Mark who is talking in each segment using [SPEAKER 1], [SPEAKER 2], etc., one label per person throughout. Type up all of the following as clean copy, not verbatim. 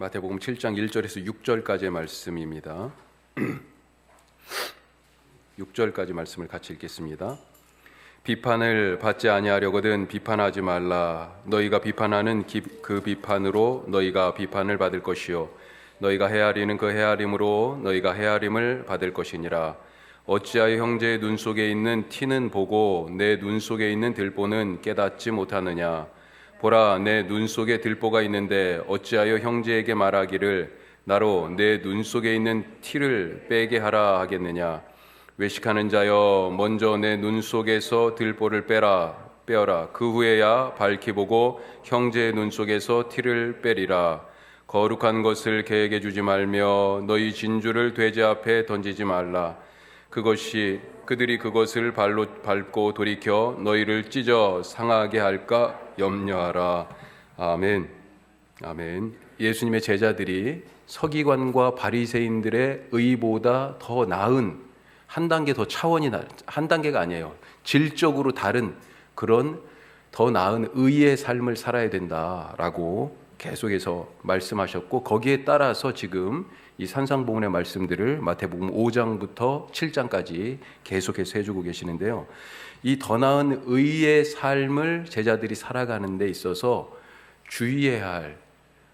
[SPEAKER 1] 마태복음 7장 1절에서 6절까지의 말씀입니다. 6절까지 말씀을 같이 읽겠습니다. 비판을 받지 아니하려거든 비판하지 말라. 너희가 비판하는 그 비판으로 너희가 비판을 받을 것이요 너희가 헤아리는 그 헤아림으로 너희가 헤아림을 받을 것이니라. 어찌하여 형제의 눈 속에 있는 티는 보고 내 눈 속에 있는 들보는 깨닫지 못하느냐. 보라, 내 눈 속에 들보가 있는데 어찌하여 형제에게 말하기를 나로 내 눈 속에 있는 티를 빼게 하라 하겠느냐. 외식하는 자여, 먼저 내 눈 속에서 들보를 빼어라. 그 후에야 밝히 보고 형제의 눈 속에서 티를 빼리라. 거룩한 것을 개에게 주지 말며 너희 진주를 돼지 앞에 던지지 말라. 그들이 그것을 발로 밟고 돌이켜 너희를 찢어 상하게 할까 염려하라. 아멘. 아멘. 예수님의 제자들이 서기관과 바리새인들의 의보다 더 나은 한 단계 더 한 단계가 아니에요. 질적으로 다른 그런 더 나은 의의 삶을 살아야 된다라고 계속해서 말씀하셨고, 거기에 따라서 지금 이 산상복음의 말씀들을 마태복음 5장부터 7장까지 계속해서 해주고 계시는데요. 이 더 나은 의의 삶을 제자들이 살아가는 데 있어서 주의해야 할,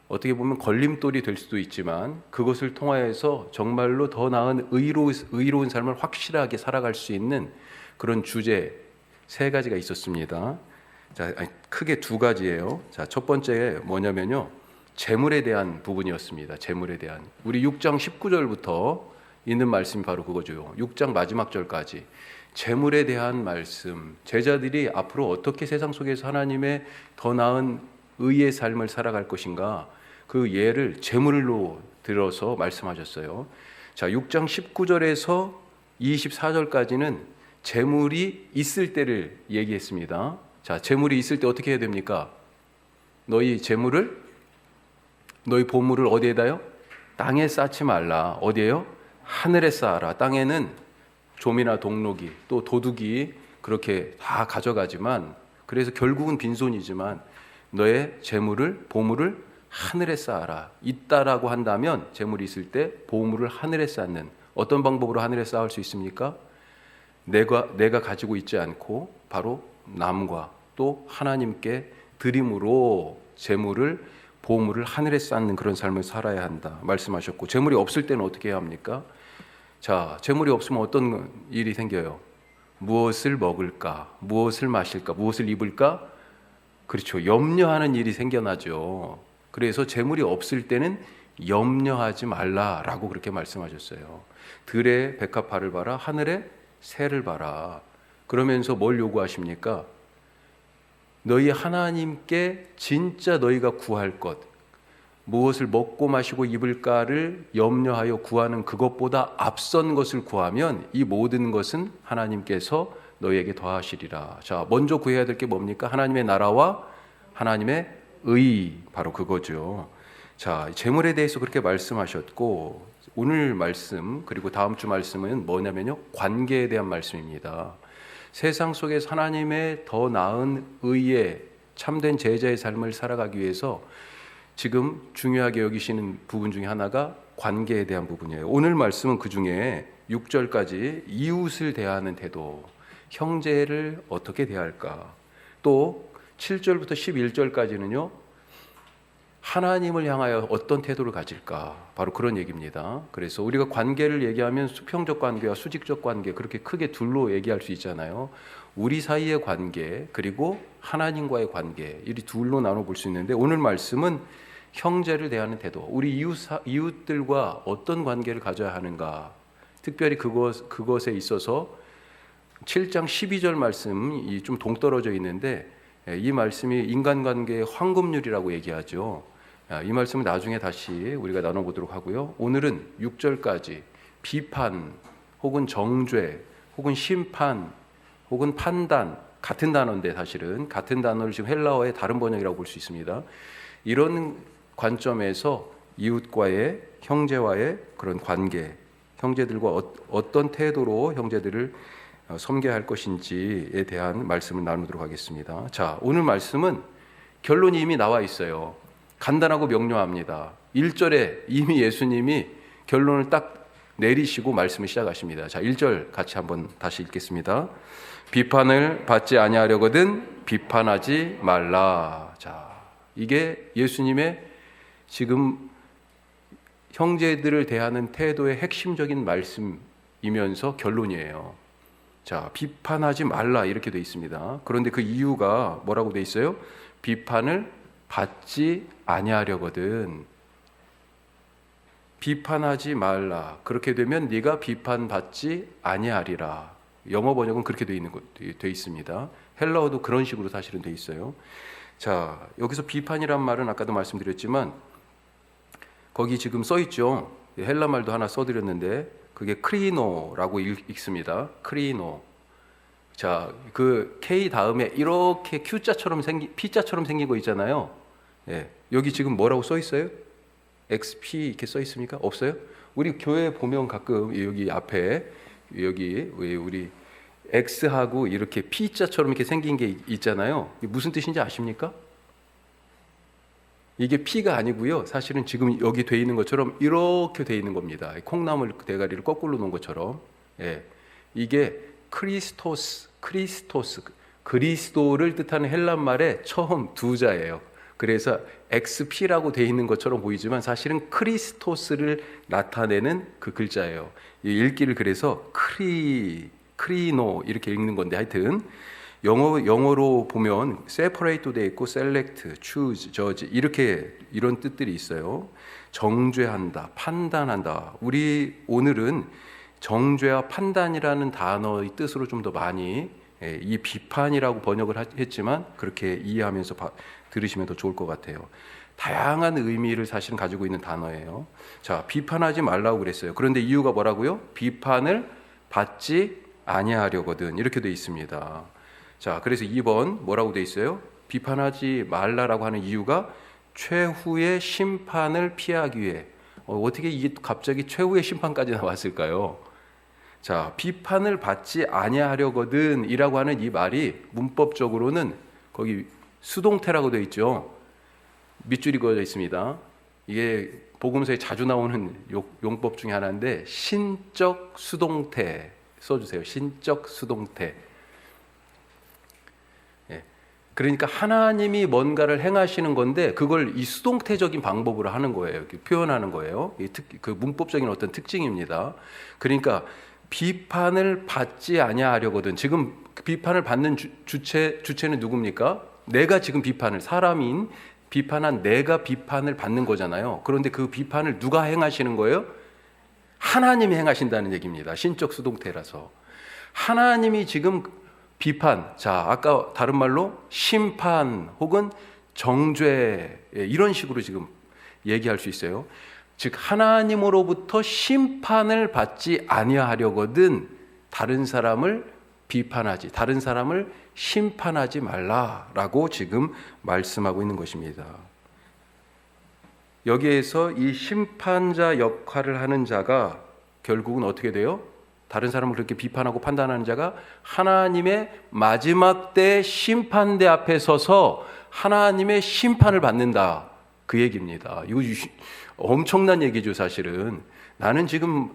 [SPEAKER 1] 어떻게 보면 걸림돌이 될 수도 있지만 그것을 통하여서 정말로 더 나은 의로운 삶을 확실하게 살아갈 수 있는 그런 주제 3가지가 있었습니다. 자, 크게 2가지예요. 자, 첫 번째 뭐냐면요, 재물에 대한 부분이었습니다. 재물에 대한, 우리 6장 19절부터 있는 말씀이 바로 그거죠. 6장 마지막 절까지 재물에 대한 말씀, 제자들이 앞으로 어떻게 세상 속에서 하나님의 더 나은 의의 삶을 살아갈 것인가, 그 예를 재물로 들어서 말씀하셨어요. 자, 6장 19절에서 24절까지는 재물이 있을 때를 얘기했습니다. 자, 재물이 있을 때 어떻게 해야 됩니까? 너희 보물을 어디에다요? 땅에 쌓지 말라. 어디에요? 하늘에 쌓아라. 땅에는 좀이나 동록이 또 도둑이 그렇게 다 가져가지만, 그래서 결국은 빈손이지만 너의 보물을 하늘에 쌓아라. 있다라고 한다면 재물이 있을 때 보물을 하늘에 쌓는, 어떤 방법으로 하늘에 쌓을 수 있습니까? 내가 가지고 있지 않고 바로 남과 또 하나님께 드림으로 보물을 하늘에 쌓는 그런 삶을 살아야 한다 말씀하셨고, 재물이 없을 때는 어떻게 해야 합니까? 자, 재물이 없으면 어떤 일이 생겨요? 무엇을 먹을까? 무엇을 마실까? 무엇을 입을까? 그렇죠. 염려하는 일이 생겨나죠. 그래서 재물이 없을 때는 염려하지 말라라고 그렇게 말씀하셨어요. 들의 백합화를 봐라, 하늘의 새를 봐라. 그러면서 뭘 요구하십니까? 너희 하나님께 진짜 너희가 구할 것, 무엇을 먹고 마시고 입을까를 염려하여 구하는 그것보다 앞선 것을 구하면 이 모든 것은 하나님께서 너희에게 더하시리라. 자, 먼저 구해야 될 게 뭡니까? 하나님의 나라와 하나님의 의, 바로 그거죠. 자, 재물에 대해서 그렇게 말씀하셨고, 오늘 말씀 그리고 다음 주 말씀은 뭐냐면요, 관계에 대한 말씀입니다. 세상 속에서 하나님의 더 나은 의의 참된 제자의 삶을 살아가기 위해서 지금 중요하게 여기시는 부분 중에 하나가 관계에 대한 부분이에요. 오늘 말씀은 그 중에 6절까지 이웃을 대하는 태도, 형제를 어떻게 대할까, 또 7절부터 11절까지는요 하나님을 향하여 어떤 태도를 가질까, 바로 그런 얘기입니다. 그래서 우리가 관계를 얘기하면 수평적 관계와 수직적 관계, 그렇게 크게 둘로 얘기할 수 있잖아요. 우리 사이의 관계 그리고 하나님과의 관계, 이 둘로 나눠볼 수 있는데, 오늘 말씀은 형제를 대하는 태도, 우리 이웃들과 어떤 관계를 가져야 하는가, 특별히 그것에 있어서 7장 12절 말씀이 좀 동떨어져 있는데, 이 말씀이 인간관계의 황금률이라고 얘기하죠. 이 말씀은 나중에 다시 우리가 나눠보도록 하고요. 오늘은 6절까지 비판 혹은 정죄 혹은 심판 혹은 판단, 같은 단어인데 사실은 같은 단어를 지금 헬라어의 다른 번역이라고 볼 수 있습니다. 이런 관점에서 이웃과의, 형제와의 그런 관계, 형제들과 어떤 태도로 형제들을 섬겨야 할 것인지에 대한 말씀을 나누도록 하겠습니다. 자, 오늘 말씀은 결론이 이미 나와 있어요. 간단하고 명료합니다. 1절에 이미 예수님이 결론을 딱 내리시고 말씀을 시작하십니다. 자, 1절 같이 한번 다시 읽겠습니다. 비판을 받지 아니하려거든 비판하지 말라. 자, 이게 예수님의 지금 형제들을 대하는 태도의 핵심적인 말씀이면서 결론이에요. 자, 비판하지 말라 이렇게 돼 있습니다. 그런데 그 이유가 뭐라고 돼 있어요? 비판을 받지 아니하려거든. 비판하지 말라. 그렇게 되면 네가 비판받지 아니하리라. 영어 번역은 그렇게 돼 있습니다. 헬라어도 그런 식으로 사실은 돼 있어요. 자, 여기서 비판이란 말은 아까도 말씀드렸지만 거기 지금 써 있죠. 헬라 말도 하나 써드렸는데 그게 크리노라고 읽습니다. 크리노. 자, 그 K 다음에 이렇게 Q자처럼 P자처럼 생긴 거 있잖아요. 예, 여기 지금 뭐라고 써 있어요? XP 이렇게 써 있습니까? 없어요? 우리 교회 보면 가끔 여기 앞에 여기 우리 X하고 이렇게 P자처럼 이렇게 생긴 게 있잖아요. 이게 무슨 뜻인지 아십니까? 이게 P가 아니고요. 사실은 지금 여기 돼 있는 것처럼 이렇게 돼 있는 겁니다. 콩나물 대가리를 거꾸로 놓은 것처럼. 예, 이게 크리스토스, 그리스도를 뜻하는 헬란 말의 처음 두 자예요. 그래서 XP라고 돼 있는 것처럼 보이지만 사실은 크리스토스를 나타내는 그 글자예요. 읽기를 그래서 크리노 이렇게 읽는 건데 하여튼 영어로 보면 separate도 돼 있고 select, choose, judge 이런 뜻들이 있어요. 정죄한다, 판단한다. 우리 오늘은 정죄와 판단이라는 단어의 뜻으로 좀 더 많이 이 비판이라고 번역을 했지만 그렇게 이해하면서 들으시면 더 좋을 것 같아요. 다양한 의미를 사실은 가지고 있는 단어예요. 자, 비판하지 말라고 그랬어요. 그런데 이유가 뭐라고요? 비판을 받지 아니하려거든 이렇게 돼 있습니다. 자, 그래서 2번 뭐라고 돼 있어요? 비판하지 말라라고 하는 이유가 최후의 심판을 피하기 위해. 어떻게 이게 갑자기 최후의 심판까지 나왔을까요? 자, 비판을 받지 아니하려거든 이라고 하는 이 말이 문법적으로는 거기 수동태라고 되어 있죠. 밑줄이 그어져 있습니다. 이게 복음서에 자주 나오는 용법 중에 하나인데 신적 수동태 써주세요. 신적 수동태. 그러니까 하나님이 뭔가를 행하시는 건데 그걸 이 수동태적인 방법으로 하는 거예요. 이렇게 표현하는 거예요. 그 문법적인 어떤 특징입니다. 그러니까 비판을 받지 아니하려거든. 지금 비판을 받는 주체는 누굽니까? 내가 지금 사람인 비판한 내가 비판을 받는 거잖아요. 그런데 그 비판을 누가 행하시는 거예요? 하나님이 행하신다는 얘기입니다. 신적 수동태라서. 하나님이 지금 비판, 자, 아까 다른 말로 심판 혹은 정죄 이런 식으로 지금 얘기할 수 있어요. 즉 하나님으로부터 심판을 받지 아니하려거든 다른 사람을 비판하지, 다른 사람을 심판하지 말라라고 지금 말씀하고 있는 것입니다. 여기에서 이 심판자 역할을 하는 자가 결국은 어떻게 돼요? 다른 사람을 그렇게 비판하고 판단하는 자가 하나님의 마지막 때 심판대 앞에 서서 하나님의 심판을 받는다. 그 얘기입니다. 이거 엄청난 얘기죠, 사실은. 나는 지금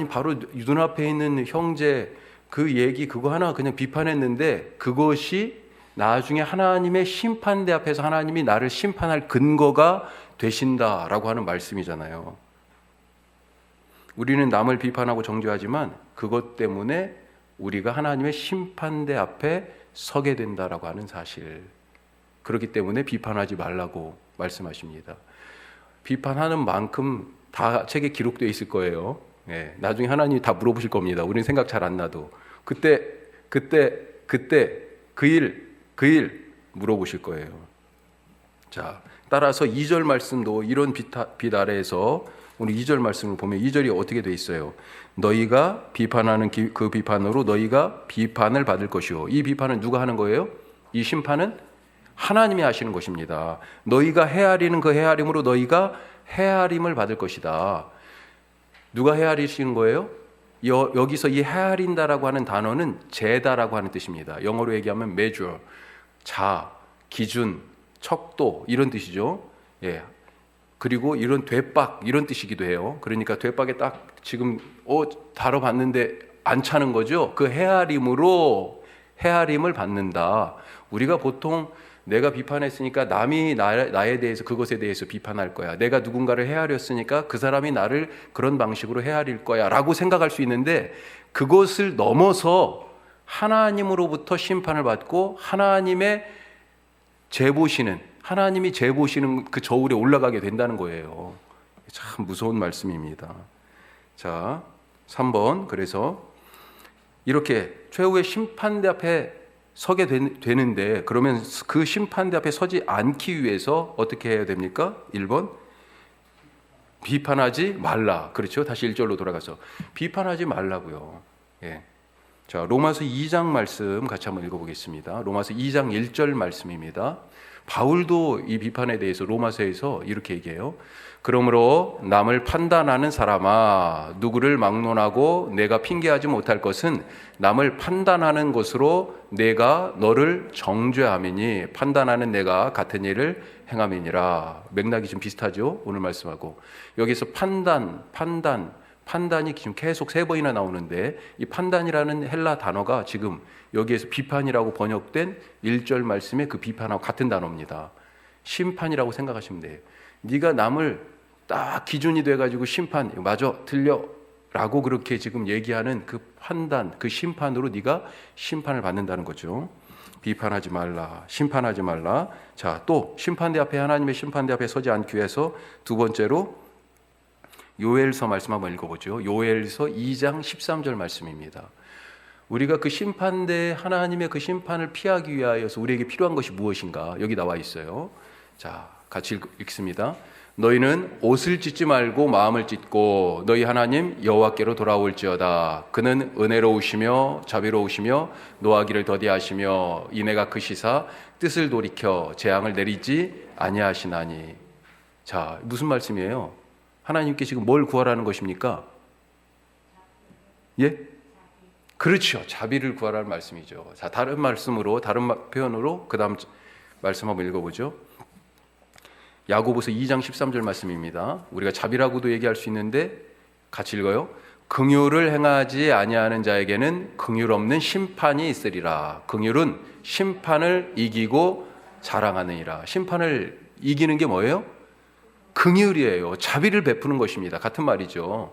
[SPEAKER 1] 바로 눈앞에 있는 형제 그 얘기 그거 하나 그냥 비판했는데 그것이 나중에 하나님의 심판대 앞에서 하나님이 나를 심판할 근거가 되신다라고 하는 말씀이잖아요. 우리는 남을 비판하고 정죄하지만 그것 때문에 우리가 하나님의 심판대 앞에 서게 된다라고 하는 사실. 그렇기 때문에 비판하지 말라고 말씀하십니다. 비판하는 만큼 다 책에 기록되어 있을 거예요. 예, 나중에 하나님이 다 물어보실 겁니다. 우리는 생각 잘 안 나도 그때 그 일 물어보실 거예요. 자, 따라서 2절 말씀도 이런 빛 아래에서 오늘 2절 말씀을 보면 2절이 어떻게 돼 있어요? 너희가 비판하는 그 비판으로 너희가 비판을 받을 것이요. 이 비판은 누가 하는 거예요? 이 심판은 하나님이 하시는 것입니다. 너희가 헤아리는 그 헤아림으로 너희가 헤아림을 받을 것이다. 누가 헤아리시는 거예요? 여기서 이 헤아린다라고 하는 단어는 재다라고 하는 뜻입니다. 영어로 얘기하면 measure, 기준, 척도 이런 뜻이죠. 예. 그리고 이런 되박 이런 뜻이기도 해요. 그러니까 되박에 딱 지금 다뤄봤는데 안 차는 거죠. 그 헤아림으로 헤아림을 받는다. 우리가 보통 내가 비판했으니까 남이 나에 대해서 그것에 대해서 비판할 거야. 내가 누군가를 헤아렸으니까 그 사람이 나를 그런 방식으로 헤아릴 거야 라고 생각할 수 있는데, 그것을 넘어서 하나님으로부터 심판을 받고 하나님이 재보시는 그 저울에 올라가게 된다는 거예요. 참 무서운 말씀입니다. 자, 3번. 그래서 이렇게 최후의 심판대 앞에 서게 되는데, 그러면 그 심판대 앞에 서지 않기 위해서 어떻게 해야 됩니까? 1번. 비판하지 말라. 그렇죠? 다시 1절로 돌아가서 비판하지 말라고요. 예. 자, 로마서 2장 말씀 같이 한번 읽어보겠습니다. 로마서 2장 1절 말씀입니다. 바울도 이 비판에 대해서 로마서에서 이렇게 얘기해요. 그러므로 남을 판단하는 사람아, 누구를 막론하고 내가 핑계하지 못할 것은 남을 판단하는 것으로 내가 너를 정죄함이니 판단하는 내가 같은 일을 행함이니라. 맥락이 좀 비슷하죠? 오늘 말씀하고. 여기서 판단이 지금 계속 3번이나 나오는데, 이 판단이라는 헬라 단어가 지금 여기에서 비판이라고 번역된 1절 말씀의 그 비판하고 같은 단어입니다. 심판이라고 생각하시면 돼요. 네가 남을 딱 기준이 돼가지고 심판, 맞아, 틀려 라고 그렇게 지금 얘기하는 그 판단, 그 심판으로 네가 심판을 받는다는 거죠. 비판하지 말라, 심판하지 말라. 자, 또 심판대 앞에, 하나님의 심판대 앞에 서지 않기 위해서 두 번째로 요엘서 말씀 한번 읽어보죠. 요엘서 2장 13절 말씀입니다. 우리가 그 심판대, 하나님의 그 심판을 피하기 위하여서 우리에게 필요한 것이 무엇인가? 여기 나와 있어요. 자, 같이 읽습니다. 너희는 옷을 찢지 말고 마음을 찢고 너희 하나님 여호와께로 돌아올지어다. 그는 은혜로우시며 자비로우시며 노하기를 더디하시며 인애가 크시사 뜻을 돌이켜 재앙을 내리지 아니하시나니. 자, 무슨 말씀이에요? 하나님께 지금 뭘 구하라는 것입니까? 예? 그렇죠. 자비를 구하라는 말씀이죠. 자, 다른 표현으로 그 다음 말씀 한번 읽어보죠. 야고보서 2장 13절 말씀입니다. 우리가 자비라고도 얘기할 수 있는데 같이 읽어요. 긍휼을 행하지 아니하는 자에게는 긍휼 없는 심판이 있으리라. 긍휼은 심판을 이기고 자랑하느니라. 심판을 이기는 게 뭐예요? 긍휼이에요. 자비를 베푸는 것입니다. 같은 말이죠.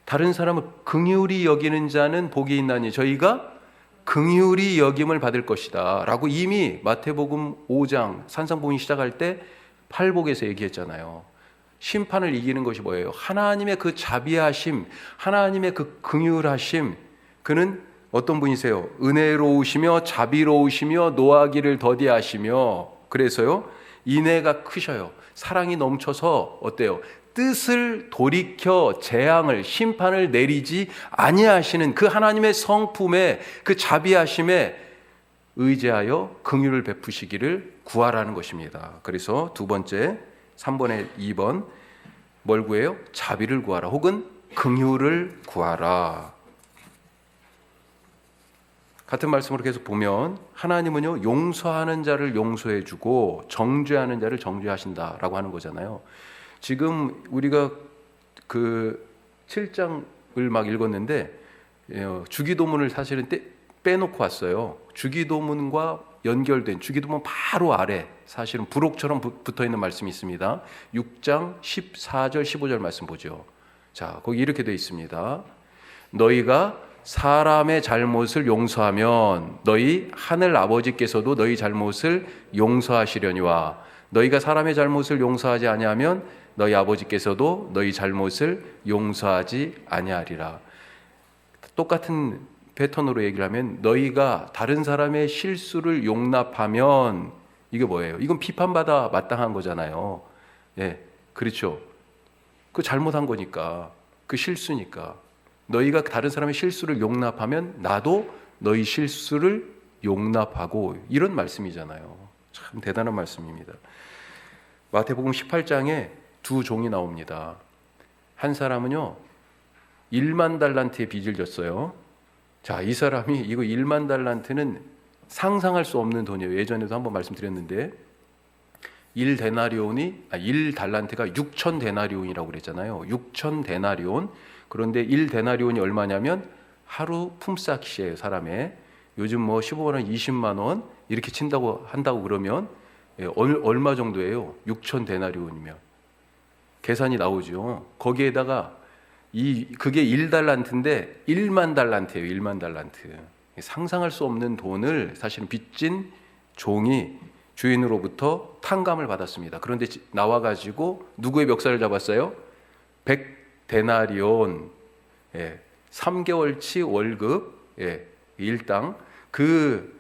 [SPEAKER 1] 다른 사람을 긍휼히 여기는 자는 복이 있나니 저희가 긍휼히 여김을 받을 것이다 라고 이미 마태복음 5장 산상보훈 시작할 때 팔복에서 얘기했잖아요. 심판을 이기는 것이 뭐예요? 하나님의 그 자비하심, 하나님의 그 긍휼하심. 그는 어떤 분이세요? 은혜로우시며 자비로우시며 노하기를 더디하시며, 그래서요 인애가 크셔요. 사랑이 넘쳐서 어때요? 뜻을 돌이켜 재앙을, 심판을 내리지 아니하시는 그 하나님의 성품에, 그 자비하심에 의지하여 긍휼을 베푸시기를 구하라는 것입니다. 그래서 두 번째, 3번에 2번 뭘 구해요? 자비를 구하라, 혹은 긍휼을 구하라. 같은 말씀으로 계속 보면 하나님은요, 용서하는 자를 용서해주고 정죄하는 자를 정죄하신다라고 하는 거잖아요. 지금 우리가 그 7장을 막 읽었는데 주기도문을 사실은 빼놓고 왔어요. 주기도문과 연결된, 주기도문 바로 아래 사실은 부록처럼 붙어있는 말씀이 있습니다. 6장 14절 15절 말씀 보죠. 자, 거기 이렇게 되어 있습니다. 너희가 사람의 잘못을 용서하면 너희 하늘 아버지께서도 너희 잘못을 용서하시려니와 너희가 사람의 잘못을 용서하지 아니하면 너희 아버지께서도 너희 잘못을 용서하지 아니하리라. 똑같은 패턴으로 얘기를 하면 너희가 다른 사람의 실수를 용납하면 이게 뭐예요? 이건 비판받아 마땅한 거잖아요. 예, 그렇죠. 그 잘못한 거니까, 그 실수니까. 너희가 다른 사람의 실수를 용납하면 나도 너희 실수를 용납하고, 이런 말씀이잖아요. 참 대단한 말씀입니다. 마태복음 18장에 두 종이 나옵니다. 한 사람은요 1만 달란트의 빚을 졌어요. 자, 이 사람이 이거 1만 달란트는 상상할 수 없는 돈이에요. 예전에도 한번 말씀드렸는데 1 달란트가 6천 데나리온이라고 그랬잖아요. 6천 데나리온. 그런데 1 데나리온이 얼마냐면 하루 품삯이에요, 사람의. 요즘 뭐 15만 원, 20만 원 이렇게 한다고 그러면 얼마 정도예요? 6천 데나리온이면 계산이 나오죠. 거기에다가 그게 1달란트인데 1만 달란트예요. 1만 달란트. 상상할 수 없는 돈을 사실은 빚진 종이 주인으로부터 탕감을 받았습니다. 그런데 나와가지고 누구의 멱살을 잡았어요? 100데나리온, 3개월치 월급, 일당. 그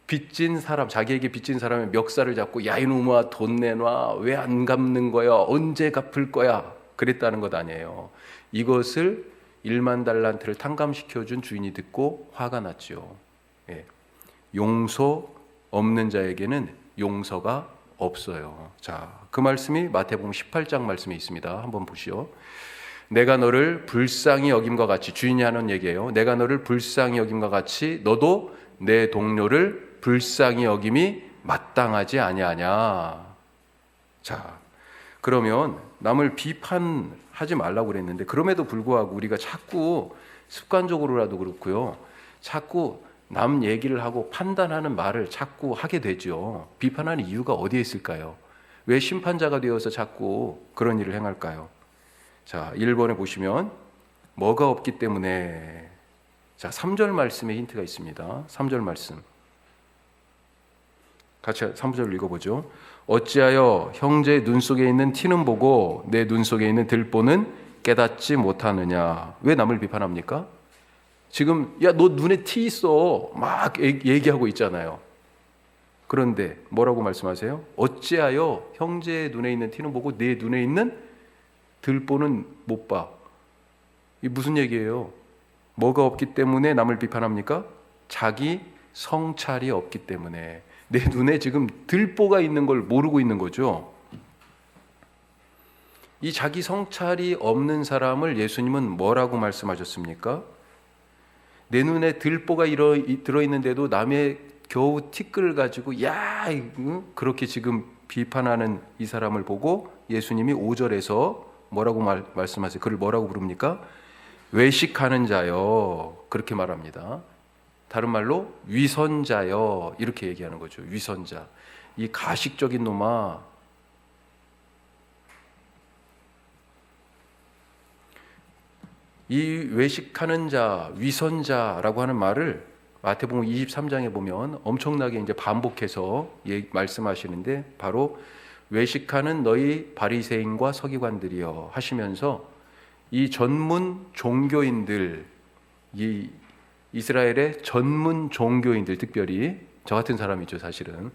[SPEAKER 1] 빚진 사람, 자기에게 빚진 사람의 멱살을 잡고 야 이놈아 돈 내놔, 왜 안 갚는 거야, 언제 갚을 거야, 그랬다는 것 아니에요. 이것을 1만 달란트를 탕감시켜준 주인이 듣고 화가 났죠. 용서 없는 자에게는 용서가 없어요. 자, 그 말씀이 마태복음 18장 말씀에 있습니다. 한번 보시오. 내가 너를 불쌍히 여김과 같이, 주인이 하는 얘기예요. 내가 너를 불쌍히 여김과 같이 너도 내 동료를 불쌍히 여김이 마땅하지 아니하냐. 자, 그러면 남을 비판하지 말라고 그랬는데 그럼에도 불구하고 우리가 자꾸 습관적으로라도 그렇고요, 자꾸 남 얘기를 하고 판단하는 말을 자꾸 하게 되죠. 비판하는 이유가 어디에 있을까요? 왜 심판자가 되어서 자꾸 그런 일을 행할까요? 자, 1번에 보시면 뭐가 없기 때문에. 자, 3절 말씀에 힌트가 있습니다. 3절 말씀 같이 3절 읽어보죠. 어찌하여 형제의 눈 속에 있는 티는 보고 내 눈 속에 있는 들보는 깨닫지 못하느냐. 왜 남을 비판합니까? 지금 야 너 눈에 티 있어 막 얘기하고 있잖아요. 그런데 뭐라고 말씀하세요? 어찌하여 형제의 눈에 있는 티는 보고 내 눈에 있는 들보는 못 봐. 이게 무슨 얘기예요? 뭐가 없기 때문에 남을 비판합니까? 자기 성찰이 없기 때문에. 내 눈에 지금 들보가 있는 걸 모르고 있는 거죠. 이 자기 성찰이 없는 사람을 예수님은 뭐라고 말씀하셨습니까? 내 눈에 들보가 들어있는데도 남의 겨우 티끌을 가지고 야 그렇게 지금 비판하는 이 사람을 보고 예수님이 5절에서 뭐라고 말씀하세요? 그를 뭐라고 부릅니까? 외식하는 자여, 그렇게 말합니다. 다른 말로 위선자여, 이렇게 얘기하는 거죠. 위선자. 이 가식적인 놈아. 이 외식하는 자, 위선자라고 하는 말을 마태복음 23장에 보면 엄청나게 이제 반복해서 말씀하시는데, 바로 외식하는 너희 바리새인과 서기관들이여 하시면서 이 전문 종교인들, 이 이스라엘의 전문 종교인들, 특별히 저 같은 사람이죠, 사실은.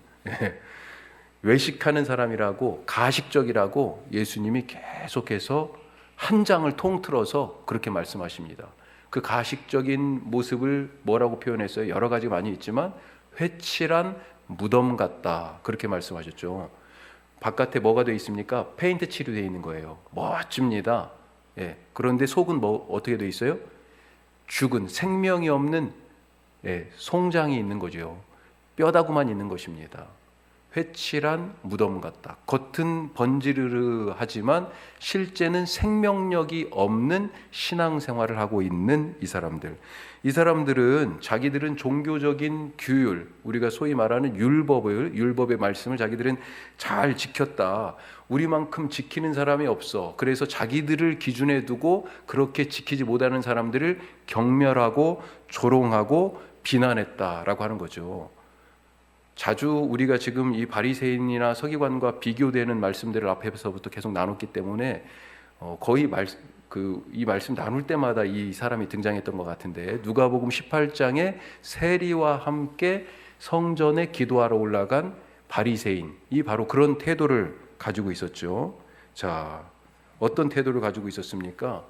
[SPEAKER 1] 외식하는 사람이라고, 가식적이라고 예수님이 계속해서 한 장을 통틀어서 그렇게 말씀하십니다. 그 가식적인 모습을 뭐라고 표현했어요? 여러 가지 많이 있지만 회칠한 무덤 같다, 그렇게 말씀하셨죠. 바깥에 뭐가 되어 있습니까? 페인트 칠이 되어 있는 거예요. 멋집니다. 그런데 속은 어떻게 되어 있어요? 죽은, 생명이 없는 송장이 있는 거죠. 뼈다구만 있는 것입니다. 회칠한 무덤 같다. 겉은 번지르르하지만 실제는 생명력이 없는 신앙생활을 하고 있는 이 사람들. 이 사람들은 자기들은 종교적인 규율, 우리가 소위 말하는 율법의 말씀을 자기들은 잘 지켰다. 우리만큼 지키는 사람이 없어. 그래서 자기들을 기준에 두고 그렇게 지키지 못하는 사람들을 경멸하고 조롱하고 비난했다라고 하는 거죠. 자주 우리가 지금 이 바리새인이나 서기관과 비교되는 말씀들을 앞에서부터 계속 나눴기 때문에 거의 이 말씀 나눌 때마다 이 사람이 등장했던 것 같은데, 누가복음 18장에 세리와 함께 성전에 기도하러 올라간 바리새인, 이 바로 그런 태도를 가지고 있었죠. 자, 어떤 태도를 가지고 있었습니까?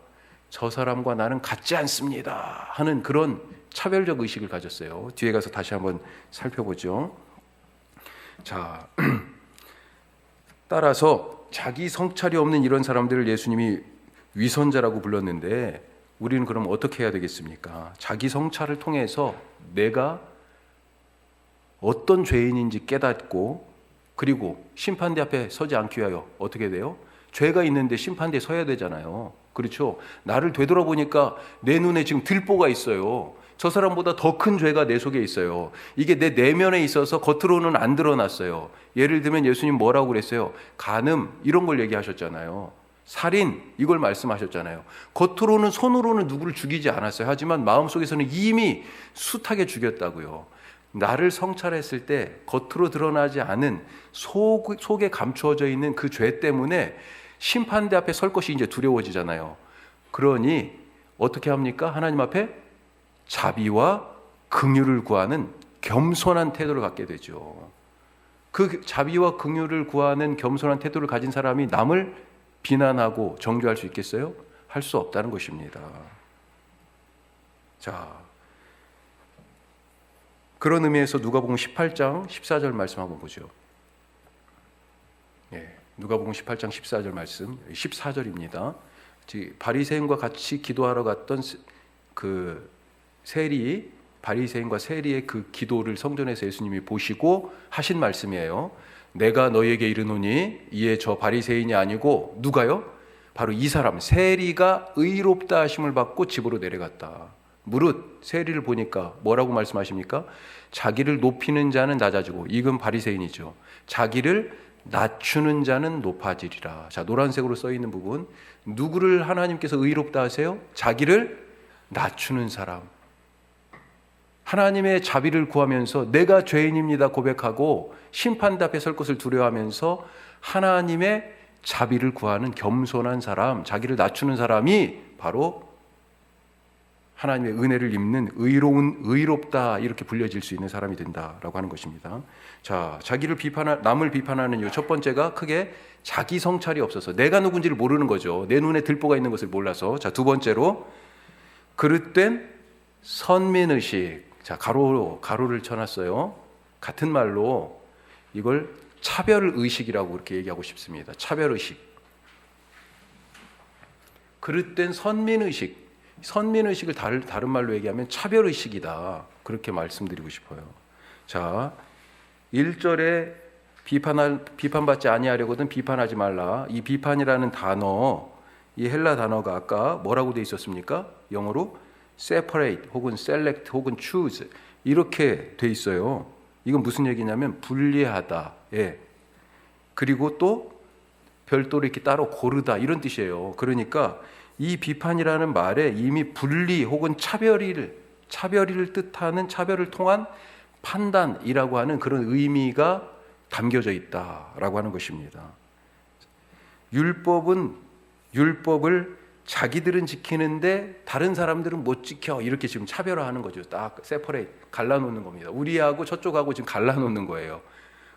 [SPEAKER 1] 저 사람과 나는 같지 않습니다 하는 그런 차별적 의식을 가졌어요. 뒤에 가서 다시 한번 살펴보죠. 자, 따라서 자기 성찰이 없는 이런 사람들을 예수님이 위선자라고 불렀는데, 우리는 그럼 어떻게 해야 되겠습니까? 자기 성찰을 통해서 내가 어떤 죄인인지 깨닫고 그리고 심판대 앞에 서지 않기 위하여 어떻게 돼요? 죄가 있는데 심판대에 서야 되잖아요. 그렇죠? 나를 되돌아보니까 내 눈에 지금 들보가 있어요. 저 사람보다 더 큰 죄가 내 속에 있어요. 이게 내 내면에 있어서 겉으로는 안 드러났어요. 예를 들면 예수님 뭐라고 그랬어요? 간음 이런 걸 얘기하셨잖아요. 살인 이걸 말씀하셨잖아요. 겉으로는 손으로는 누구를 죽이지 않았어요. 하지만 마음속에서는 이미 숱하게 죽였다고요. 나를 성찰했을 때 겉으로 드러나지 않은 속에 감추어져 있는 그 죄 때문에 심판대 앞에 설 것이 이제 두려워지잖아요. 그러니 어떻게 합니까? 하나님 앞에 자비와 긍휼을 구하는 겸손한 태도를 갖게 되죠. 그 자비와 긍휼을 구하는 겸손한 태도를 가진 사람이 남을 비난하고 정죄할 수 있겠어요? 할 수 없다는 것입니다. 자, 그런 의미에서 누가복음 18장 14절 말씀 한번 보죠. 누가복음 18장 14절 말씀, 14절입니다. 바리새인과 같이 기도하러 갔던 그 세리, 바리새인과 세리의 그 기도를 성전에서 예수님이 보시고 하신 말씀이에요. 내가 너희에게 이르노니 이에 저 바리새인이 아니고 누가요? 바로 이 사람 세리가 의롭다 하심을 받고 집으로 내려갔다. 무릇 세리를 보니까 뭐라고 말씀하십니까? 자기를 높이는 자는 낮아지고, 이건 바리새인이죠. 자기를 낮추는 자는 높아지리라. 자, 노란색으로 써 있는 부분, 누구를 하나님께서 의롭다 하세요? 자기를 낮추는 사람. 하나님의 자비를 구하면서 내가 죄인입니다 고백하고 심판대 앞에 설 것을 두려워하면서 하나님의 자비를 구하는 겸손한 사람, 자기를 낮추는 사람이 바로 하나님의 은혜를 입는 의롭다 이렇게 불려질 수 있는 사람이 된다라고 하는 것입니다. 자, 남을 비판하는 이유 첫 번째가 크게 자기 성찰이 없어서 내가 누군지를 모르는 거죠. 내 눈에 들보가 있는 것을 몰라서. 자, 두 번째로 그릇된 선민의식. 자, 가로를 쳐놨어요. 같은 말로 이걸 차별의식이라고 그렇게 얘기하고 싶습니다. 차별의식. 그릇된 선민의식. 선민의식을 다른 말로 얘기하면 차별의식이다. 그렇게 말씀드리고 싶어요. 자, 1절에 비판받지 아니하려거든 비판하지 말라. 이 비판이라는 단어, 이 헬라 단어가 아까 뭐라고 돼 있었습니까? 영어로 separate 혹은 select 혹은 choose 이렇게 돼 있어요. 이건 무슨 얘기냐면 분리하다. 예. 그리고 또 별도로 이렇게 따로 고르다 이런 뜻이에요. 그러니까 이 비판이라는 말에 이미 분리 혹은 차별을 뜻하는 차별을 통한 판단이라고 하는 그런 의미가 담겨져 있다라고 하는 것입니다. 율법을 자기들은 지키는데 다른 사람들은 못 지켜 이렇게 지금 차별화하는 거죠. 딱 세퍼레이트 갈라놓는 겁니다. 우리하고 저쪽하고 지금 갈라놓는 거예요.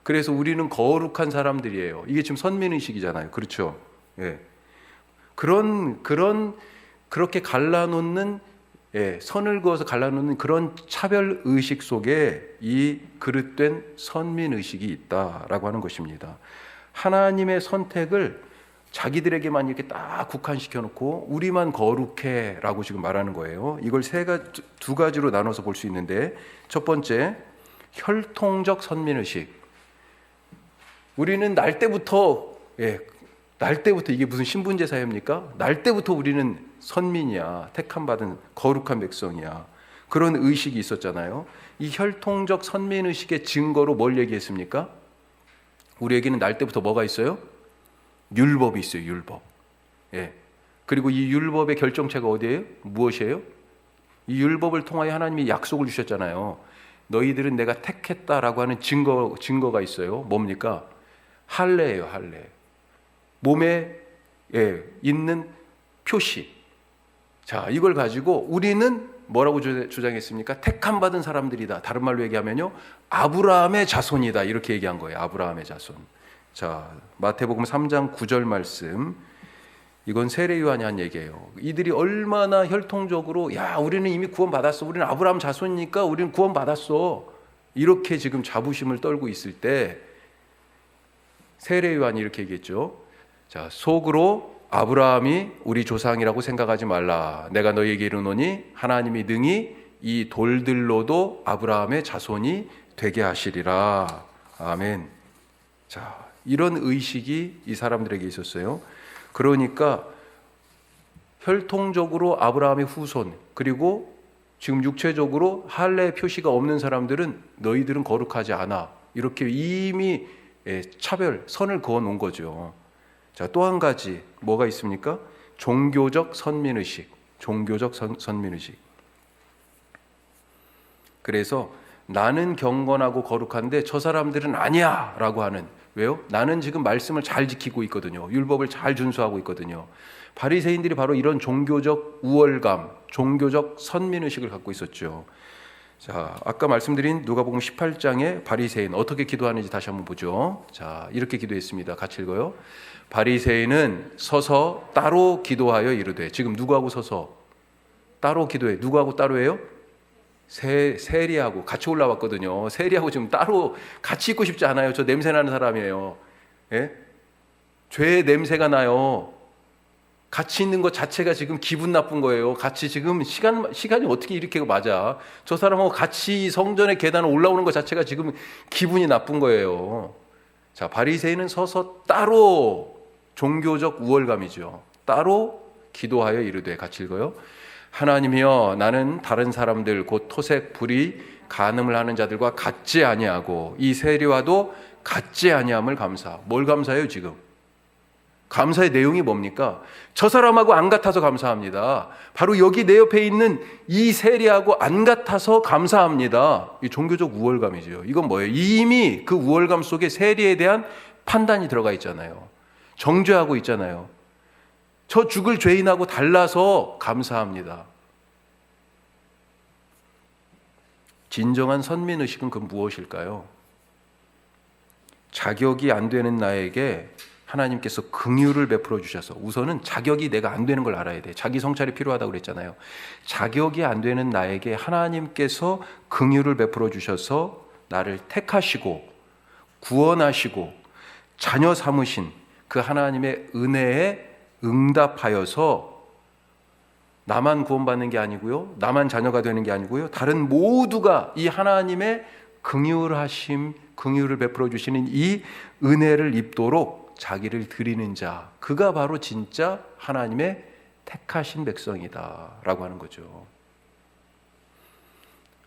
[SPEAKER 1] 그래서 우리는 거룩한 사람들이에요. 이게 지금 선민의식이잖아요. 그렇죠? 예. 그렇게 갈라놓는, 예, 선을 그어서 갈라놓는 그런 차별의식 속에 이 그릇된 선민의식이 있다라고 하는 것입니다. 하나님의 선택을 자기들에게만 이렇게 딱 국한시켜 놓고 우리만 거룩해 라고 지금 말하는 거예요. 이걸 두 가지로 나눠서 볼 수 있는데, 첫 번째 혈통적 선민의식. 우리는 날 때부터 이게 무슨 신분제 사회입니까? 날 때부터 우리는 선민이야, 택함받은 거룩한 백성이야, 그런 의식이 있었잖아요. 이 혈통적 선민의식의 증거로 뭘 얘기했습니까? 우리에게는 날 때부터 뭐가 있어요? 율법이 있어요. 율법. 예. 그리고 이 율법의 결정체가 어디예요? 무엇이에요? 이 율법을 통하여 하나님이 약속을 주셨잖아요. 너희들은 내가 택했다라고 하는 증거가 있어요. 뭡니까? 할례예요. 할례. 몸에 있는 표시. 자, 이걸 가지고 우리는 뭐라고 주장했습니까? 택함 받은 사람들이다. 다른 말로 얘기하면요, 아브라함의 자손이다. 이렇게 얘기한 거예요. 아브라함의 자손. 자, 마태복음 3장 9절 말씀. 이건 세례 요한이 한 얘기예요. 이들이 얼마나 혈통적으로 우리는 이미 구원받았어. 우리는 아브라함 자손이니까 우리는 구원받았어. 이렇게 지금 자부심을 떨고 있을 때 세례 요한이 이렇게 얘기했죠. 자, 속으로 아브라함이 우리 조상이라고 생각하지 말라. 내가 너희에게 이르노니 하나님이 능히 이 돌들로도 아브라함의 자손이 되게 하시리라. 아멘. 자, 이런 의식이 이 사람들에게 있었어요. 그러니까 혈통적으로 아브라함의 후손, 그리고 지금 육체적으로 할례 표시가 없는 사람들은 너희들은 거룩하지 않아, 이렇게 이미 차별, 선을 그어 놓은 거죠. 자, 또 한 가지 뭐가 있습니까? 종교적 선민의식. 종교적 선민의식. 그래서 나는 경건하고 거룩한데 저 사람들은 아니야 라고 하는, 왜요? 나는 지금 말씀을 잘 지키고 있거든요. 율법을 잘 준수하고 있거든요. 바리새인들이 바로 이런 종교적 우월감, 종교적 선민의식을 갖고 있었죠. 자, 아까 말씀드린 누가복음 18장에 바리새인 어떻게 기도하는지 다시 한번 보죠. 자, 이렇게 기도했습니다. 같이 읽어요. 바리새인은 서서 따로 기도하여 이르되, 지금 누구하고 서서 따로 기도해? 누구하고 따로 해요? 세리하고 같이 올라왔거든요. 세리하고 지금 따로 같이 있고 싶지 않아요. 저 냄새 나는 사람이에요. 예? 죄의 냄새가 나요. 같이 있는 것 자체가 지금 기분 나쁜 거예요. 같이 지금 시간이 어떻게 이렇게 맞아? 저 사람하고 같이 성전의 계단을 올라오는 것 자체가 지금 기분이 나쁜 거예요. 자, 바리새인은 서서 따로, 종교적 우월감이죠. 따로 기도하여 이르되, 같이 읽어요. 하나님이여, 나는 다른 사람들 곧 토색 불의 간음을 하는 자들과 같지 아니하고 이 세리와도 같지 아니함을 감사. 뭘 감사해요 지금? 감사의 내용이 뭡니까? 저 사람하고 안 같아서 감사합니다. 바로 여기 내 옆에 있는 이 세리하고 안 같아서 감사합니다. 이 종교적 우월감이죠. 이건 뭐예요? 이미 그 우월감 속에 세리에 대한 판단이 들어가 있잖아요. 정죄하고 있잖아요. 저 죽을 죄인하고 달라서 감사합니다. 진정한 선민의식은 그 무엇일까요? 자격이 안 되는 나에게 하나님께서 긍휼을 베풀어 주셔서, 우선은 자격이 내가 안 되는 걸 알아야 돼. 자기 성찰이 필요하다고 그랬잖아요. 자격이 안 되는 나에게 하나님께서 긍휼을 베풀어 주셔서 나를 택하시고 구원하시고 자녀 삼으신 그 하나님의 은혜에 응답하여서 나만 구원받는 게 아니고요, 나만 자녀가 되는 게 아니고요, 다른 모두가 이 하나님의 긍휼하심, 긍휼을 베풀어 주시는 이 은혜를 입도록 자기를 드리는 자, 그가 바로 진짜 하나님의 택하신 백성이다 라고 하는 거죠.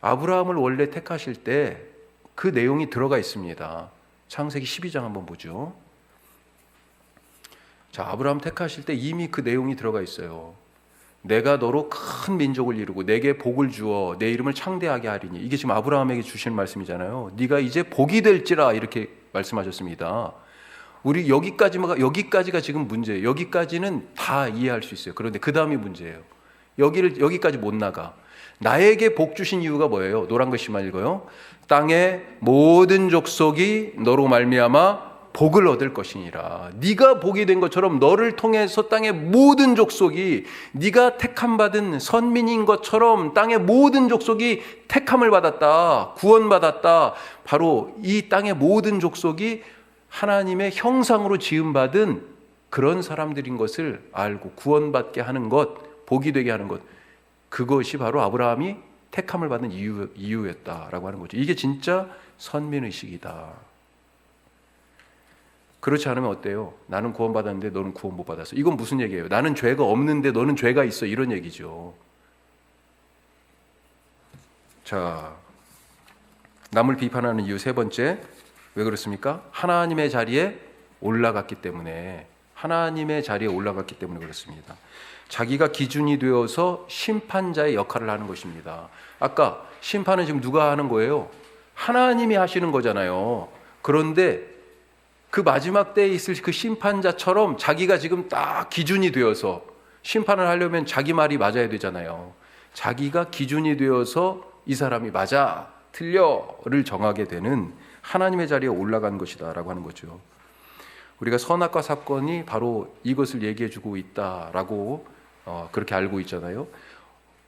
[SPEAKER 1] 아브라함을 원래 택하실 때 그 내용이 들어가 있습니다. 창세기 12장 한번 보죠. 자, 아브라함 택하실 때 이미 그 내용이 들어가 있어요. 내가 너로 큰 민족을 이루고 내게 복을 주어 내 이름을 창대하게 하리니. 이게 지금 아브라함에게 주시는 말씀이잖아요. 네가 이제 복이 될지라, 이렇게 말씀하셨습니다. 우리 여기까지가 지금 문제예요. 여기까지는 다 이해할 수 있어요. 그런데 그 다음이 문제예요. 여기까지 못 나가. 나에게 복 주신 이유가 뭐예요? 노란 글씨만 읽어요. 땅의 모든 족속이 너로 말미암아 복을 얻을 것이니라. 네가 복이 된 것처럼 너를 통해서 땅의 모든 족속이, 네가 택함 받은 선민인 것처럼 땅의 모든 족속이 택함을 받았다, 구원받았다. 바로 이 땅의 모든 족속이 하나님의 형상으로 지음받은 그런 사람들인 것을 알고 구원받게 하는 것, 복이 되게 하는 것, 그것이 바로 아브라함이 택함을 받는 이유였다라고 하는 거죠. 이게 진짜 선민의식이다. 그렇지 않으면 어때요? 나는 구원받았는데 너는 구원 못 받았어. 이건 무슨 얘기예요? 나는 죄가 없는데 너는 죄가 있어, 이런 얘기죠. 자, 남을 비판하는 이유 세 번째, 왜 그렇습니까? 하나님의 자리에 올라갔기 때문에, 하나님의 자리에 올라갔기 때문에 그렇습니다. 자기가 기준이 되어서 심판자의 역할을 하는 것입니다. 아까 심판은 지금 누가 하는 거예요? 하나님이 하시는 거잖아요. 그런데 그 마지막 때에 있을 그 심판자처럼 자기가 지금 딱 기준이 되어서 심판을 하려면 자기 말이 맞아야 되잖아요. 자기가 기준이 되어서 이 사람이 맞아, 틀려를 정하게 되는 하나님의 자리에 올라간 것이다 라고 하는 거죠. 우리가 선악과 사건이 바로 이것을 얘기해 주고 있다라고 그렇게 알고 있잖아요.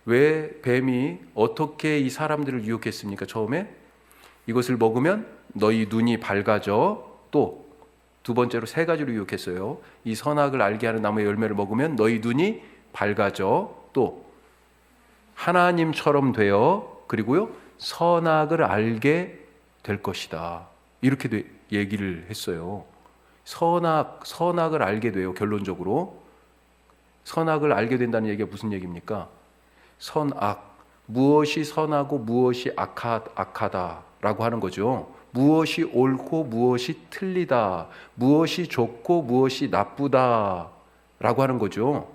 [SPEAKER 1] 왜 뱀이 어떻게 이 사람들을 유혹했습니까? 처음에 이것을 먹으면 너희 눈이 밝아져, 또 두 번째로 세 가지로 유혹했어요. 이 선악을 알게 하는 나무의 열매를 먹으면 너희 눈이 밝아져, 또 하나님처럼 되어, 그리고요 선악을 알게 될 것이다. 이렇게 얘기를 했어요. 선악을 알게 돼요. 결론적으로 선악을 알게 된다는 얘기가 무슨 얘기입니까? 선악, 무엇이 선하고 무엇이 악하다라고 하는 거죠. 무엇이 옳고 무엇이 틀리다, 무엇이 좋고 무엇이 나쁘다라고 하는 거죠.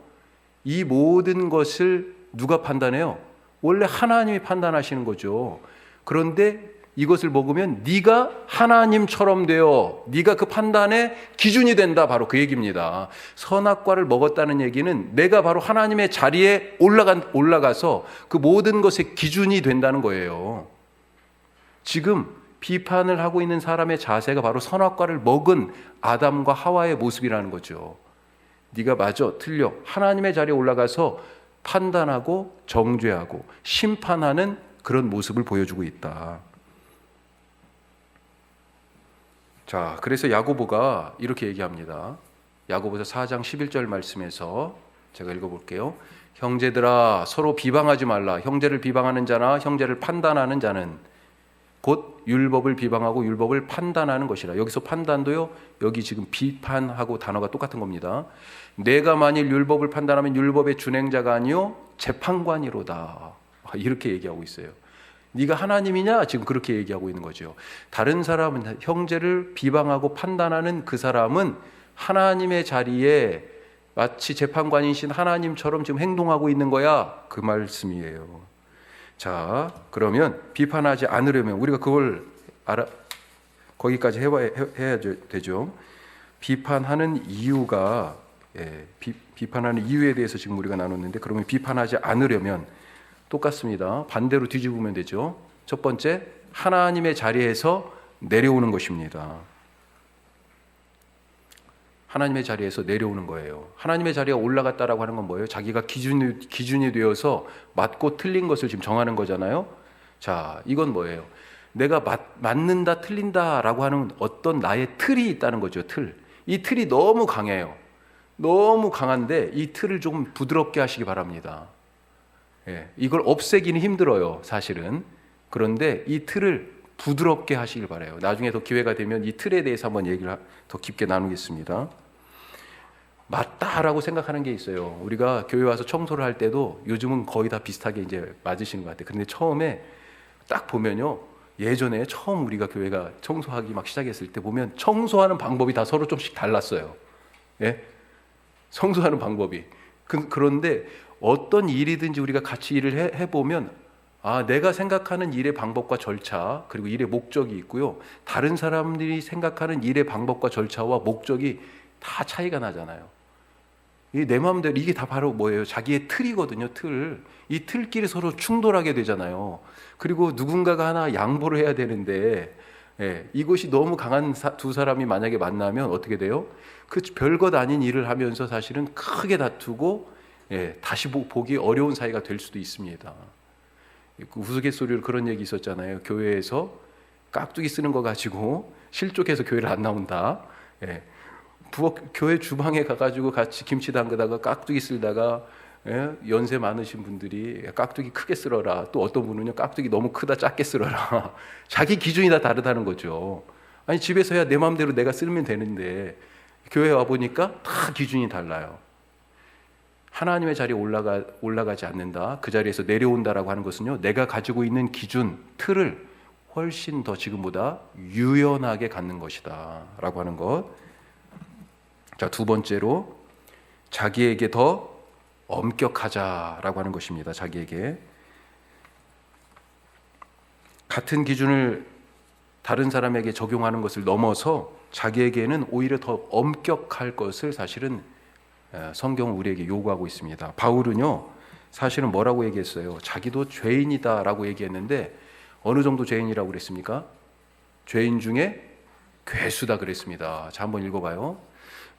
[SPEAKER 1] 이 모든 것을 누가 판단해요? 원래 하나님이 판단하시는 거죠. 그런데 이것을 먹으면 네가 하나님처럼 되어 네가 그 판단의 기준이 된다, 바로 그 얘기입니다. 선악과를 먹었다는 얘기는 내가 바로 하나님의 자리에 올라가서 그 모든 것의 기준이 된다는 거예요. 지금 비판을 하고 있는 사람의 자세가 바로 선악과를 먹은 아담과 하와의 모습이라는 거죠. 네가 맞아, 틀려, 하나님의 자리에 올라가서 판단하고 정죄하고 심판하는 그런 모습을 보여주고 있다. 자, 그래서 야고보가 이렇게 얘기합니다. 야고보서 4장 11절 말씀에서 제가 읽어볼게요. 형제들아, 서로 비방하지 말라. 형제를 비방하는 자나 형제를 판단하는 자는 곧 율법을 비방하고 율법을 판단하는 것이라. 여기서 판단도요, 여기 지금 비판하고 단어가 똑같은 겁니다. 내가 만일 율법을 판단하면 율법의 준행자가 아니요 재판관이로다. 이렇게 얘기하고 있어요. 네가 하나님이냐? 지금 그렇게 얘기하고 있는 거죠. 다른 사람은, 형제를 비방하고 판단하는 그 사람은 하나님의 자리에 마치 재판관이신 하나님처럼 지금 행동하고 있는 거야, 그 말씀이에요. 자, 그러면 비판하지 않으려면 우리가 그걸 거기까지 해야 되죠. 비판하는 이유가, 비판하는 이유에 대해서 지금 우리가 나눴는데, 그러면 비판하지 않으려면 똑같습니다. 반대로 뒤집으면 되죠. 첫 번째, 하나님의 자리에서 내려오는 것입니다. 하나님의 자리에서 내려오는 거예요. 하나님의 자리에 올라갔다라고 하는 건 뭐예요? 자기가 기준이 되어서 맞고 틀린 것을 지금 정하는 거잖아요. 자, 이건 뭐예요? 내가 맞는다, 틀린다라고 하는 어떤 나의 틀이 있다는 거죠. 틀. 이 틀이 너무 강해요. 너무 강한데 이 틀을 조금 부드럽게 하시기 바랍니다. 이걸 없애기는 힘들어요, 사실은. 그런데 이 틀을 부드럽게 하시길 바라요. 나중에 더 기회가 되면 이 틀에 대해서 한번 얘기를 더 깊게 나누겠습니다. 맞다라고 생각하는 게 있어요. 우리가 교회 와서 청소를 할 때도 요즘은 거의 다 비슷하게 이제 맞으시는 것 같아요. 그런데 처음에 딱 보면요, 예전에 처음 우리가 교회가 청소하기 막 시작했을 때 보면 청소하는 방법이 다 서로 좀씩 달랐어요. 청소하는 방법이. 그런데 어떤 일이든지 우리가 같이 일을 해보면, 내가 생각하는 일의 방법과 절차, 그리고 일의 목적이 있고요, 다른 사람들이 생각하는 일의 방법과 절차와 목적이 다 차이가 나잖아요. 내 마음대로, 이게 다 바로 뭐예요? 자기의 틀이거든요. 틀. 이 틀끼리 서로 충돌하게 되잖아요. 그리고 누군가가 하나 양보를 해야 되는데, 이것이 너무 강한 두 사람이 만약에 만나면 어떻게 돼요? 그 별것 아닌 일을 하면서 사실은 크게 다투고, 다시 보기 어려운 사이가 될 수도 있습니다. 그 우스갯소리로 그런 얘기 있었잖아요. 교회에서 깍두기 쓰는 거 가지고 실족해서 교회를 안 나온다. 교회 주방에 가가지고 같이 김치 담그다가 깍두기 쓸다가, 연세 많으신 분들이 깍두기 크게 쓸어라. 또 어떤 분은요, 깍두기 너무 크다, 작게 쓸어라. 자기 기준이 다 다르다는 거죠. 아니, 집에서야 내 마음대로 내가 쓰면 되는데 교회 와 보니까 다 기준이 달라요. 하나님의 자리에 올라가지 않는다, 그 자리에서 내려온다라고 하는 것은요, 내가 가지고 있는 기준, 틀을 훨씬 더 지금보다 유연하게 갖는 것이다 라고 하는 것. 자, 두 번째로 자기에게 더 엄격하자라고 하는 것입니다. 자기에게 같은 기준을 다른 사람에게 적용하는 것을 넘어서 자기에게는 오히려 더 엄격할 것을 사실은 성경은 우리에게 요구하고 있습니다. 바울은요, 사실은 뭐라고 얘기했어요? 자기도 죄인이다라고 얘기했는데 어느 정도 죄인이라고 그랬습니까? 죄인 중에 괴수다 그랬습니다. 자, 한번 읽어봐요.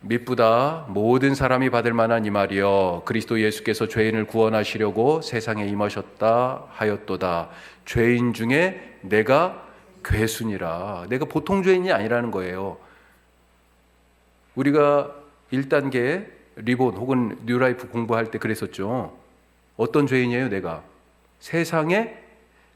[SPEAKER 1] 미쁘다 모든 사람이 받을 만한 이 말이여, 그리스도 예수께서 죄인을 구원하시려고 세상에 임하셨다 하였도다. 죄인 중에 내가 괴수니라. 내가 보통 죄인이 아니라는 거예요. 우리가 1단계 리본 혹은 뉴라이프 공부할 때 그랬었죠. 어떤 죄인이에요? 내가 세상에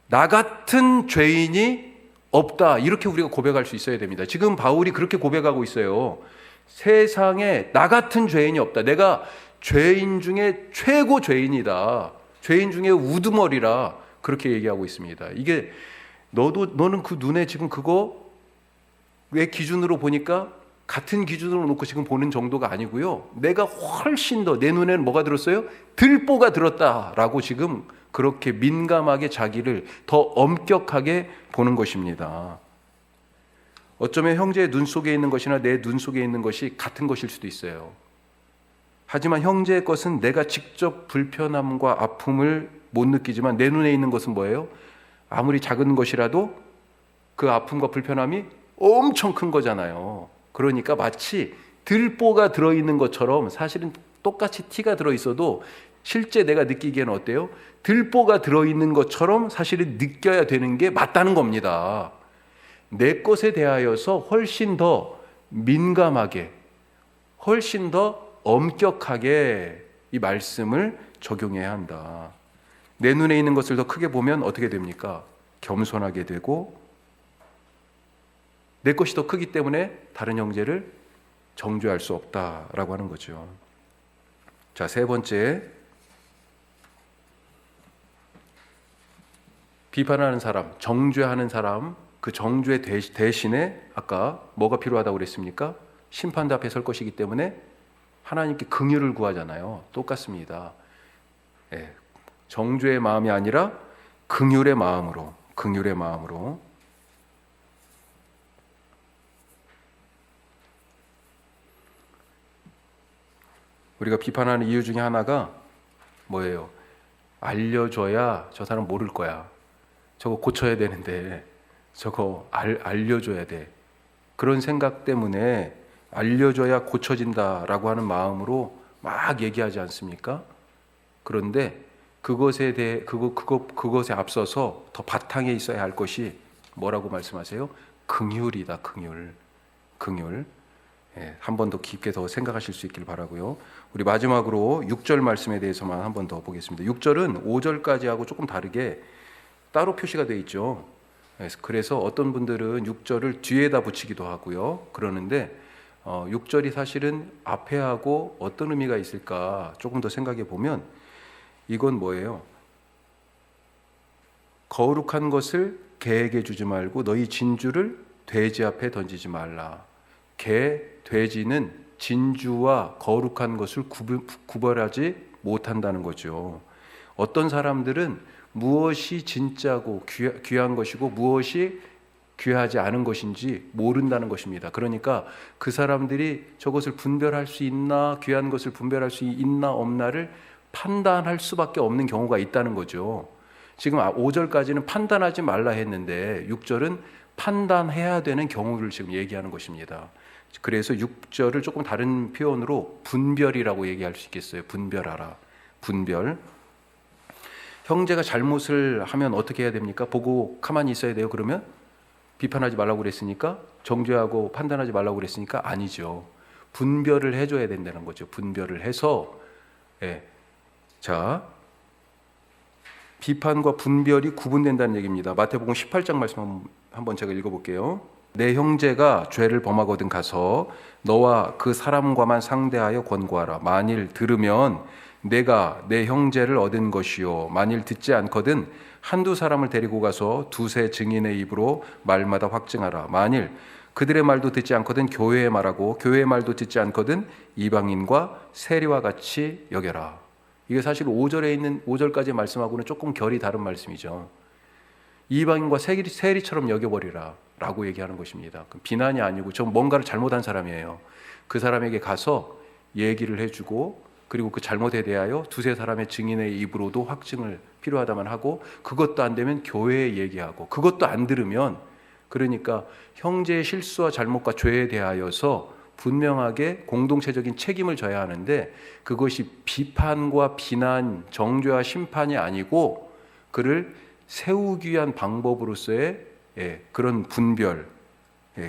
[SPEAKER 1] 나 같은 죄인이 없다. 이렇게 우리가 고백할 수 있어야 됩니다. 지금 바울이 그렇게 고백하고 있어요. 세상에 나 같은 죄인이 없다. 내가 죄인 중에 최고 죄인이다. 죄인 중에 우두머리라. 그렇게 얘기하고 있습니다. 이게 너는 그 눈에 지금 그거 왜 기준으로 보니까 같은 기준으로 놓고 지금 보는 정도가 아니고요. 내가 훨씬 더 내 눈에는 뭐가 들었어요? 들보가 들었다라고 지금 그렇게 민감하게 자기를 더 엄격하게 보는 것입니다. 어쩌면 형제의 눈 속에 있는 것이나 내 눈 속에 있는 것이 같은 것일 수도 있어요. 하지만 형제의 것은 내가 직접 불편함과 아픔을 못 느끼지만 내 눈에 있는 것은 뭐예요? 아무리 작은 것이라도 그 아픔과 불편함이 엄청 큰 거잖아요. 그러니까 마치 들보가 들어있는 것처럼 사실은 똑같이 티가 들어있어도 실제 내가 느끼기에는 어때요? 들보가 들어있는 것처럼 사실은 느껴야 되는 게 맞다는 겁니다. 내 것에 대하여서 훨씬 더 민감하게, 훨씬 더 엄격하게 이 말씀을 적용해야 한다. 내 눈에 있는 것을 더 크게 보면 어떻게 됩니까? 겸손하게 되고 내 것이 더 크기 때문에 다른 형제를 정죄할 수 없다라고 하는 거죠. 자, 세 번째, 비판하는 사람, 정죄하는 사람, 그 정죄 대신에 아까 뭐가 필요하다고 그랬습니까? 심판대 앞에 설 것이기 때문에 하나님께 긍휼을 구하잖아요. 똑같습니다. 예, 정죄의 마음이 아니라 긍휼의 마음으로. 우리가 비판하는 이유 중에 하나가 뭐예요? 알려줘야 저 사람 모를 거야. 저거 고쳐야 되는데 저거 알려줘야 돼. 그런 생각 때문에 알려줘야 고쳐진다라고 하는 마음으로 막 얘기하지 않습니까? 그런데 그것에 앞서서 더 바탕에 있어야 할 것이 뭐라고 말씀하세요? 긍휼이다. 긍휼. 예, 한 번 더 깊게 더 생각하실 수 있길 바라고요. 우리 마지막으로 6절 말씀에 대해서만 한 번 더 보겠습니다. 6절은 5절까지하고 조금 다르게 따로 표시가 되어 있죠. 그래서 어떤 분들은 6절을 뒤에다 붙이기도 하고요. 그러는데 6절이 사실은 앞에 하고 어떤 의미가 있을까 조금 더 생각해 보면 이건 뭐예요? 거룩한 것을 개에게 주지 말고 너희 진주를 돼지 앞에 던지지 말라. 개, 돼지는 진주와 거룩한 것을 구별하지 못한다는 거죠. 어떤 사람들은 무엇이 진짜고 귀한 것이고 무엇이 귀하지 않은 것인지 모른다는 것입니다. 그러니까 그 사람들이 저것을 분별할 수 있나, 귀한 것을 분별할 수 있나 없나를 판단할 수밖에 없는 경우가 있다는 거죠. 지금 5절까지는 판단하지 말라 했는데 6절은 판단해야 되는 경우를 지금 얘기하는 것입니다. 그래서 6절을 조금 다른 표현으로 분별이라고 얘기할 수 있겠어요. 분별하라. 분별. 형제가 잘못을 하면 어떻게 해야 됩니까? 보고 가만히 있어야 돼요. 그러면 비판하지 말라고 그랬으니까, 정죄하고 판단하지 말라고 그랬으니까 아니죠. 분별을 해줘야 된다는 거죠. 분별을 해서, 예. 자, 비판과 분별이 구분된다는 얘기입니다. 마태복음 18장 말씀 한번 제가 읽어볼게요. 내 형제가 죄를 범하거든 가서 너와 그 사람과만 상대하여 권고하라. 만일 들으면 내가 내 형제를 얻은 것이요, 만일 듣지 않거든 한두 사람을 데리고 가서 두세 증인의 입으로 말마다 확증하라. 만일 그들의 말도 듣지 않거든 교회의 말하고 교회의 말도 듣지 않거든 이방인과 세리와 같이 여겨라. 이게 사실 5절에 있는 5절까지 말씀하고는 조금 결이 다른 말씀이죠. 이방인과 세리처럼 여겨버리라 라고 얘기하는 것입니다. 비난이 아니고 저 뭔가를 잘못한 사람이에요. 그 사람에게 가서 얘기를 해주고, 그리고 그 잘못에 대하여 두세 사람의 증인의 입으로도 확증을 필요하다만 하고, 그것도 안 되면 교회에 얘기하고, 그것도 안 들으면, 그러니까 형제의 실수와 잘못과 죄에 대하여서 분명하게 공동체적인 책임을 져야 하는데, 그것이 비판과 비난, 정죄와 심판이 아니고 그를 세우기 위한 방법으로서의 그런 분별,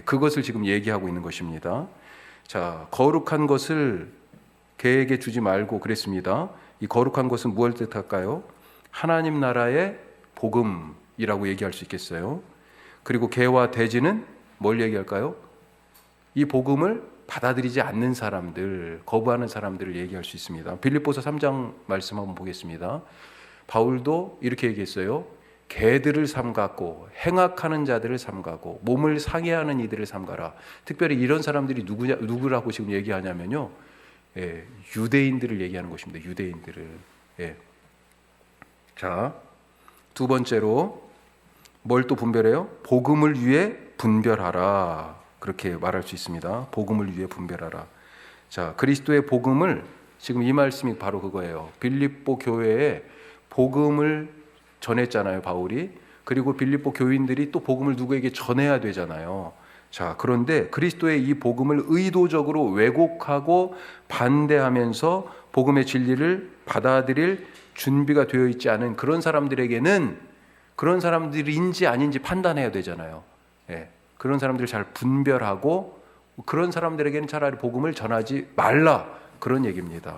[SPEAKER 1] 그것을 지금 얘기하고 있는 것입니다. 자, 거룩한 것을 개에게 주지 말고 그랬습니다. 이 거룩한 것은 무엇을 뜻할까요? 하나님 나라의 복음이라고 얘기할 수 있겠어요. 그리고 개와 돼지는 뭘 얘기할까요? 이 복음을 받아들이지 않는 사람들, 거부하는 사람들을 얘기할 수 있습니다. 빌립보서 3장 말씀 한번 보겠습니다. 바울도 이렇게 얘기했어요. 개들을 삼가고 행악하는 자들을 삼가고 몸을 상해하는 이들을 삼가라. 특별히 이런 사람들이 누구라고 지금 얘기하냐면요, 유대인들을 얘기하는 것입니다. 유대인들을. 자, 두 번째로 뭘 또 분별해요? 복음을 위해 분별하라. 그렇게 말할 수 있습니다. 복음을 위해 분별하라. 자, 그리스도의 복음을, 지금 이 말씀이 바로 그거예요. 빌립보 교회에 복음을 전했잖아요, 바울이. 그리고 빌립보 교인들이 또 복음을 누구에게 전해야 되잖아요. 자, 그런데 그리스도의 이 복음을 의도적으로 왜곡하고 반대하면서 복음의 진리를 받아들일 준비가 되어 있지 않은 그런 사람들에게는 그런 사람들인지 아닌지 판단해야 되잖아요. 그런 사람들을 잘 분별하고 그런 사람들에게는 차라리 복음을 전하지 말라, 그런 얘기입니다.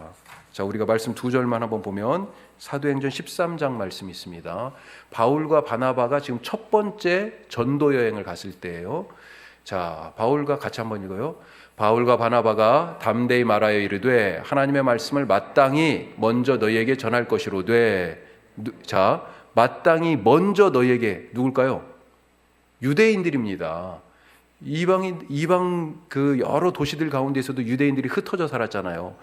[SPEAKER 1] 자, 우리가 말씀 두 절만 한번 보면 사도행전 13장 말씀이 있습니다. 바울과 바나바가 지금 첫 번째 전도 여행을 갔을 때예요. 자, 바울과 같이 한번 읽어요. 바울과 바나바가 담대히 말하여 이르되 하나님의 말씀을 마땅히 먼저 너희에게 전할 것이로되. 자, 마땅히 먼저 너희에게, 누굴까요? 유대인들입니다. 이방 그 여러 도시들 가운데서도 유대인들이 흩어져 살았잖아요.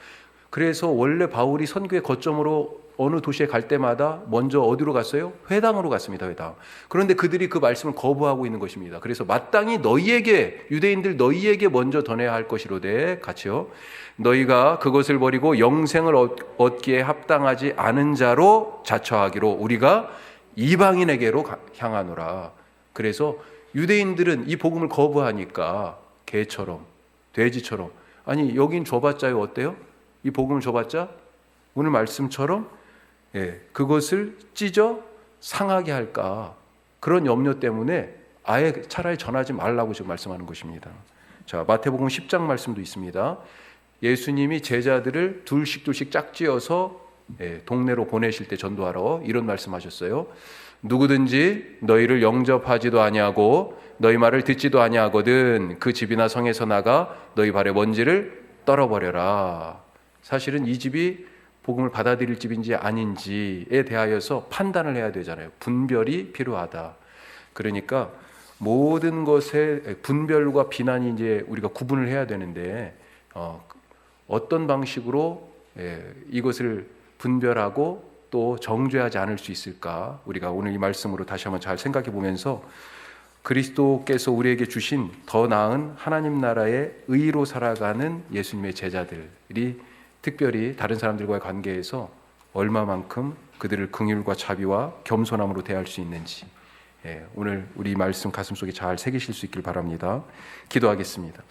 [SPEAKER 1] 그래서 원래 바울이 선교의 거점으로 어느 도시에 갈 때마다 먼저 어디로 갔어요? 회당으로 갔습니다. 회당. 그런데 그들이 그 말씀을 거부하고 있는 것입니다. 그래서 마땅히 너희에게, 유대인들 너희에게 먼저 전해야 할 것이로되, 같이요, 너희가 그것을 버리고 영생을 얻기에 합당하지 않은 자로 자처하기로 우리가 이방인에게로 향하노라. 그래서 유대인들은 이 복음을 거부하니까 개처럼, 돼지처럼, 아니 여긴 줘봤자요, 어때요? 이 복음을 줘봤자 오늘 말씀처럼 그것을 찢어 상하게 할까, 그런 염려 때문에 아예 차라리 전하지 말라고 지금 말씀하는 것입니다. 자, 마태복음 10장 말씀도 있습니다. 예수님이 제자들을 둘씩 짝지어서 동네로 보내실 때 전도하러 이런 말씀하셨어요. 누구든지 너희를 영접하지도 아니하고 너희 말을 듣지도 아니하거든 그 집이나 성에서 나가 너희 발의 먼지를 떨어버려라. 사실은 이 집이 복음을 받아들일 집인지 아닌지에 대하여서 판단을 해야 되잖아요. 분별이 필요하다. 그러니까 모든 것의 분별과 비난이 이제 우리가 구분을 해야 되는데 어떤 방식으로 이것을 분별하고 또 정죄하지 않을 수 있을까? 우리가 오늘 이 말씀으로 다시 한번 잘 생각해 보면서 그리스도께서 우리에게 주신 더 나은 하나님 나라의 의로 살아가는 예수님의 제자들이 특별히 다른 사람들과의 관계에서 얼마만큼 그들을 긍휼과 자비와 겸손함으로 대할 수 있는지, 오늘 우리 말씀 가슴속에 잘 새기실 수 있길 바랍니다. 기도하겠습니다.